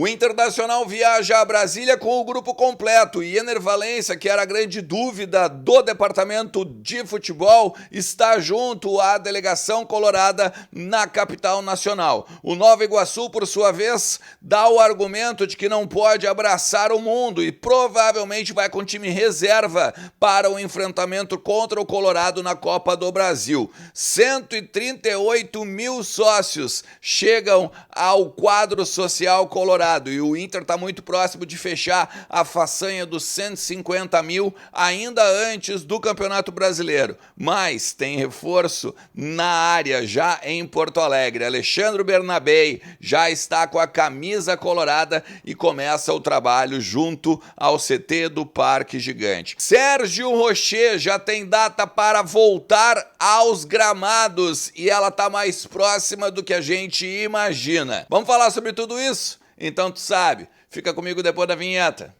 O Internacional viaja a Brasília com o grupo completo e Ener Valencia, que era a grande dúvida do departamento de futebol, está junto à delegação colorada na capital nacional. O Nova Iguaçu, por sua vez, dá o argumento de que não pode abraçar o mundo e provavelmente vai com time reserva para o enfrentamento contra o Colorado na Copa do Brasil. 138 mil sócios chegam ao quadro social colorado e o Inter está muito próximo de fechar a façanha dos 150 mil ainda antes do Campeonato Brasileiro. Mas tem reforço na área já em Porto Alegre. Alexandre Bernabei já está com a camisa colorada e começa o trabalho junto ao CT do Parque Gigante. Sérgio Rocher já tem data para voltar aos gramados e ela está mais próxima do que a gente imagina. Vamos falar sobre tudo isso? Então tu sabe, fica comigo depois da vinheta.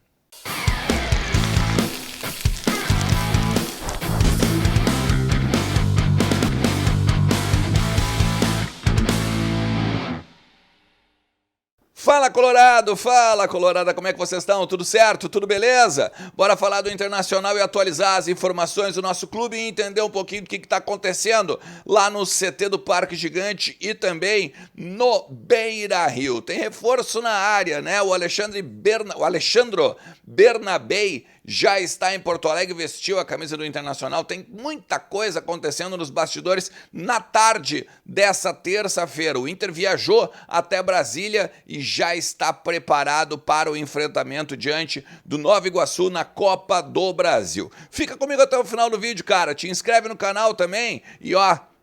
Fala Colorada, como é que vocês estão? Tudo certo? Tudo beleza? Bora falar do Internacional e atualizar as informações do nosso clube e entender um pouquinho do que está acontecendo lá no CT do Parque Gigante e também no Beira-Rio. Tem reforço na área, né? O Alexandro Bernabei já está em Porto Alegre, vestiu a camisa do Internacional. Tem muita coisa acontecendo nos bastidores na tarde dessa terça-feira. O Inter viajou até Brasília e já está preparado para o enfrentamento diante do Nova Iguaçu na Copa do Brasil. Fica comigo até o final do vídeo, cara. Te inscreve no canal também e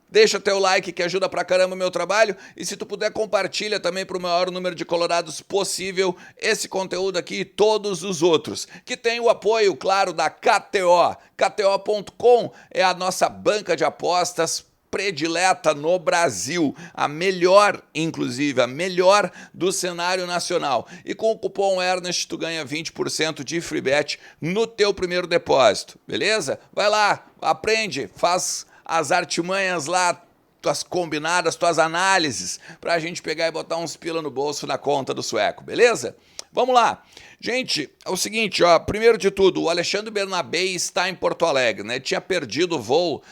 deixa teu like que ajuda pra caramba o meu trabalho e se tu puder compartilha também para o maior número de colorados possível esse conteúdo aqui e todos os outros, que tem o apoio, claro, da KTO. KTO.com é a nossa banca de apostas predileta no Brasil, a melhor, inclusive, a melhor do cenário nacional. E com o cupom Ernest tu ganha 20% de free bet no teu primeiro depósito, beleza? Vai lá, aprende, faz as artimanhas lá, tuas combinadas, tuas análises, pra gente pegar e botar uns pila no bolso na conta do sueco, beleza? Vamos lá. Gente, é o seguinte, primeiro de tudo, o Alexandre Bernabei está em Porto Alegre, né? Tinha perdido o voo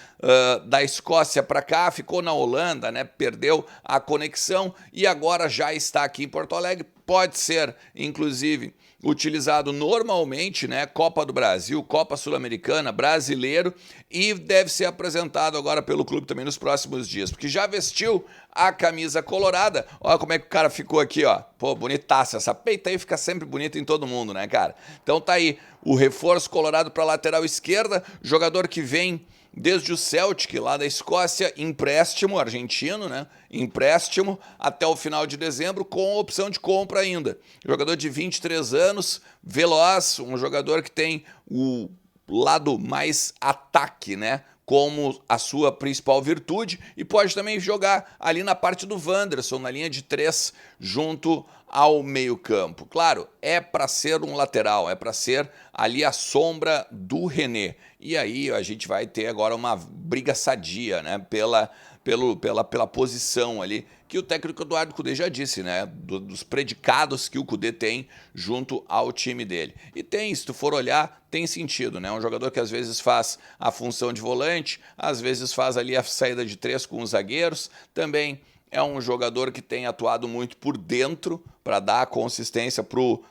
da Escócia para cá, ficou na Holanda, né? Perdeu a conexão e agora já está aqui em Porto Alegre. Pode ser, inclusive, utilizado normalmente, né? Copa do Brasil, Copa Sul-Americana, Brasileiro, e deve ser apresentado agora pelo clube também nos próximos dias, porque já vestiu a camisa colorada. Olha como é que o cara ficou aqui, ó. Pô, bonitaça. Essa peita aí fica sempre bonita em todo mundo, né, cara? Então tá aí o reforço colorado para lateral esquerda, jogador que vem desde o Celtic, lá da Escócia, empréstimo argentino, né? Empréstimo até o final de dezembro, com opção de compra ainda. Jogador de 23 anos, veloz, um jogador que tem o lado mais ataque, né? Como a sua principal virtude e pode também jogar ali na parte do Wanderson, na linha de 3, junto ao meio-campo. Claro, é para ser um lateral, é para ser ali a sombra do René. E aí a gente vai ter agora uma briga sadia, né, pela posição ali, que o técnico Eduardo Cudê já disse, né, dos predicados que o Cudê tem junto ao time dele. E tem, se tu for olhar, tem sentido, né, um jogador que às vezes faz a função de volante, às vezes faz ali a saída de 3 com os zagueiros, também é um jogador que tem atuado muito por dentro para dar a consistência para o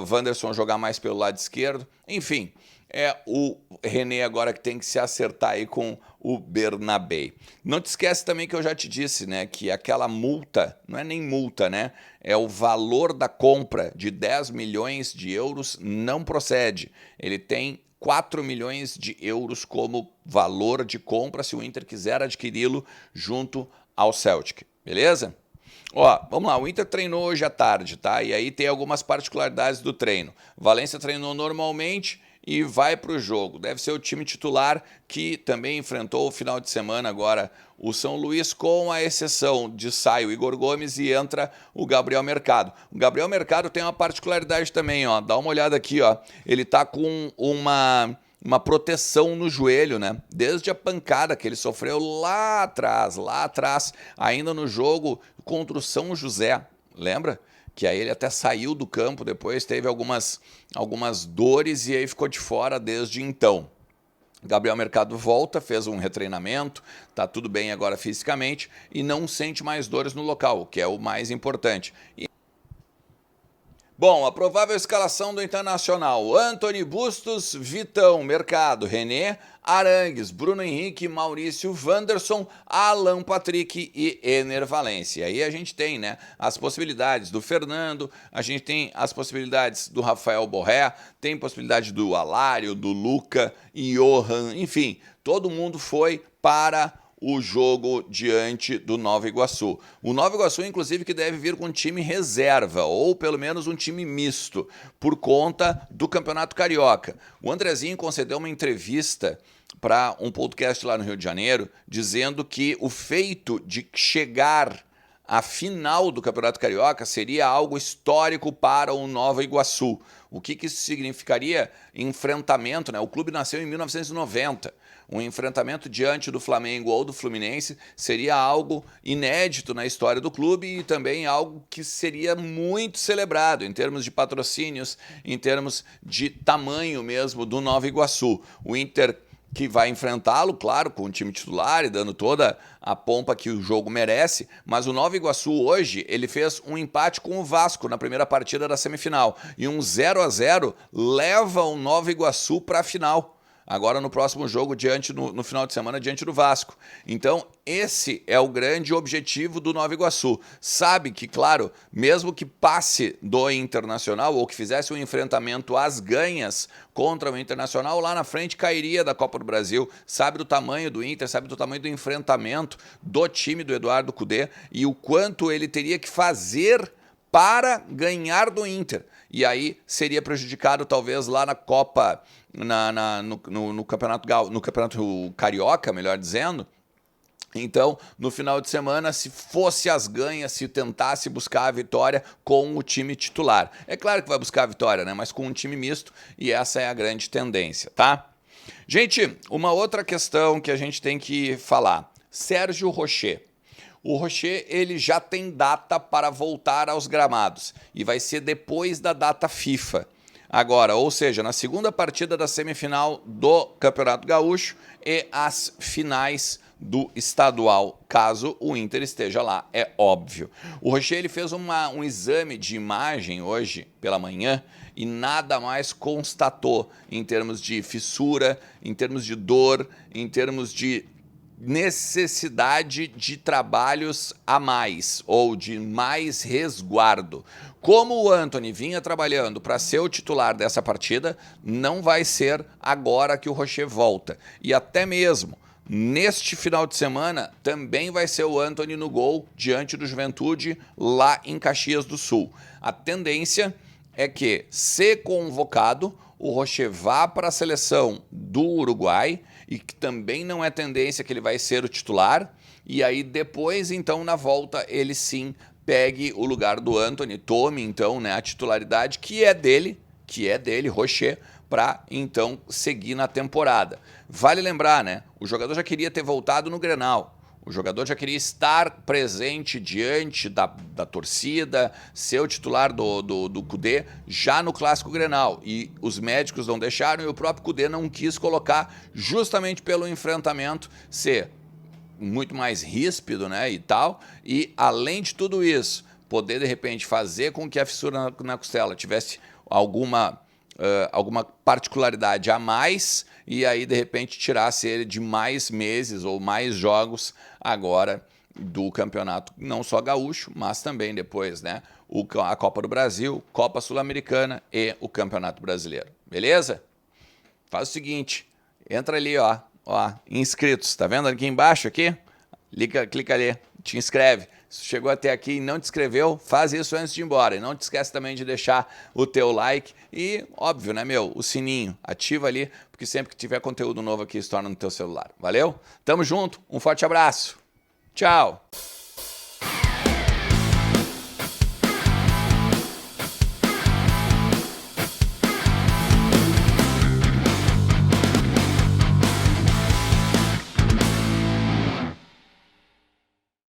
Wanderson jogar mais pelo lado esquerdo. Enfim, é o René agora que tem que se acertar aí com o Bernabei. Não te esquece também que eu já te disse, né, que aquela multa, não é nem multa, né, é o valor da compra de 10 milhões de euros não procede. Ele tem 4 milhões de euros como valor de compra se o Inter quiser adquiri-lo junto ao Celtic, beleza? Vamos lá, o Inter treinou hoje à tarde, tá? E aí tem algumas particularidades do treino. Valência treinou normalmente e vai para o jogo. Deve ser o time titular que também enfrentou o final de semana agora o São Luís, com a exceção de sai o Igor Gomes e entra o Gabriel Mercado. O Gabriel Mercado tem uma particularidade também, dá uma olhada aqui, ele tá com uma proteção no joelho, né? Desde a pancada que ele sofreu lá atrás, ainda no jogo contra o São José, lembra? que aí ele até saiu do campo depois, teve algumas dores e aí ficou de fora desde então. Gabriel Mercado volta, fez um retreinamento, tá tudo bem agora fisicamente e não sente mais dores no local, o que é o mais importante. Bom, a provável escalação do Internacional: Antony Bustos, Vitão, Mercado, René, Arangues, Bruno Henrique, Maurício, Wanderson, Alan Patrick e Ener Valencia. Aí a gente tem, né, as possibilidades do Fernando, a gente tem as possibilidades do Rafael Borré, tem possibilidade do Alário, do Luca, Johan, enfim, todo mundo foi para o jogo diante do Nova Iguaçu. O Nova Iguaçu, inclusive, que deve vir com um time reserva, ou pelo menos um time misto, por conta do Campeonato Carioca. O Andrezinho concedeu uma entrevista para um podcast lá no Rio de Janeiro, dizendo que o feito de chegar à final do Campeonato Carioca seria algo histórico para o Nova Iguaçu. O que isso significaria? Enfrentamento, né? O clube nasceu em 1990. Um enfrentamento diante do Flamengo ou do Fluminense seria algo inédito na história do clube e também algo que seria muito celebrado em termos de patrocínios, em termos de tamanho mesmo do Nova Iguaçu. O Inter que vai enfrentá-lo, claro, com o time titular e dando toda a pompa que o jogo merece, mas o Nova Iguaçu hoje, ele fez um empate com o Vasco na primeira partida da semifinal e um 0-0 leva o Nova Iguaçu para a final. Agora no próximo jogo, no final de semana, diante do Vasco. Então, esse é o grande objetivo do Nova Iguaçu. Sabe que, claro, mesmo que passe do Internacional ou que fizesse um enfrentamento às ganhas contra o Internacional, lá na frente cairia da Copa do Brasil. Sabe do tamanho do Inter, sabe do tamanho do enfrentamento do time do Eduardo Cudê e o quanto ele teria que fazer para ganhar do Inter. E aí seria prejudicado talvez lá na Copa, no campeonato Carioca, melhor dizendo. Então, no final de semana, se fosse as ganhas, se tentasse buscar a vitória com o time titular. É claro que vai buscar a vitória, né? Mas com um time misto, e essa é a grande tendência, tá? Gente, uma outra questão que a gente tem que falar. Sérgio Rocher. O Rocher, ele já tem data para voltar aos gramados e vai ser depois da data FIFA. Agora, ou seja, na segunda partida da semifinal do Campeonato Gaúcho e as finais do estadual, caso o Inter esteja lá, é óbvio. O Rocher, ele fez um exame de imagem hoje pela manhã e nada mais constatou em termos de fissura, em termos de dor, em termos de necessidade de trabalhos a mais ou de mais resguardo. Como o Antony vinha trabalhando para ser o titular dessa partida, não vai ser agora que o Rocher volta. E até mesmo neste final de semana também vai ser o Antony no gol diante do Juventude lá em Caxias do Sul. A tendência é que, se convocado, o Rocher vá para a seleção do Uruguai e que também não é tendência que ele vai ser o titular, e aí depois, então, na volta, ele sim pegue o lugar do Antony, tome, então, né, a titularidade que é dele, Rocher, para, então, seguir na temporada. Vale lembrar, né, o jogador já queria ter voltado no Grenal, o jogador já queria estar presente diante da torcida, ser o titular do Cudê já no Clássico Grenal. E os médicos não deixaram e o próprio Cudê não quis colocar justamente pelo enfrentamento ser muito mais ríspido, né, e tal. E além de tudo isso, poder de repente fazer com que a fissura na costela tivesse alguma particularidade a mais e aí de repente tirasse ele de mais meses ou mais jogos agora do campeonato, não só gaúcho, mas também depois, né, a Copa do Brasil, Copa Sul-Americana e o Campeonato Brasileiro. Beleza? Faz o seguinte, entra ali, ó, inscritos, tá vendo aqui embaixo aqui? Clica ali, te inscreve. Se chegou até aqui e não te inscreveu, faz isso antes de ir embora. E não te esquece também de deixar o teu like e, óbvio, né, o sininho. Ativa ali, porque sempre que tiver conteúdo novo aqui, se torna no teu celular. Valeu? Tamo junto, um forte abraço. Tchau!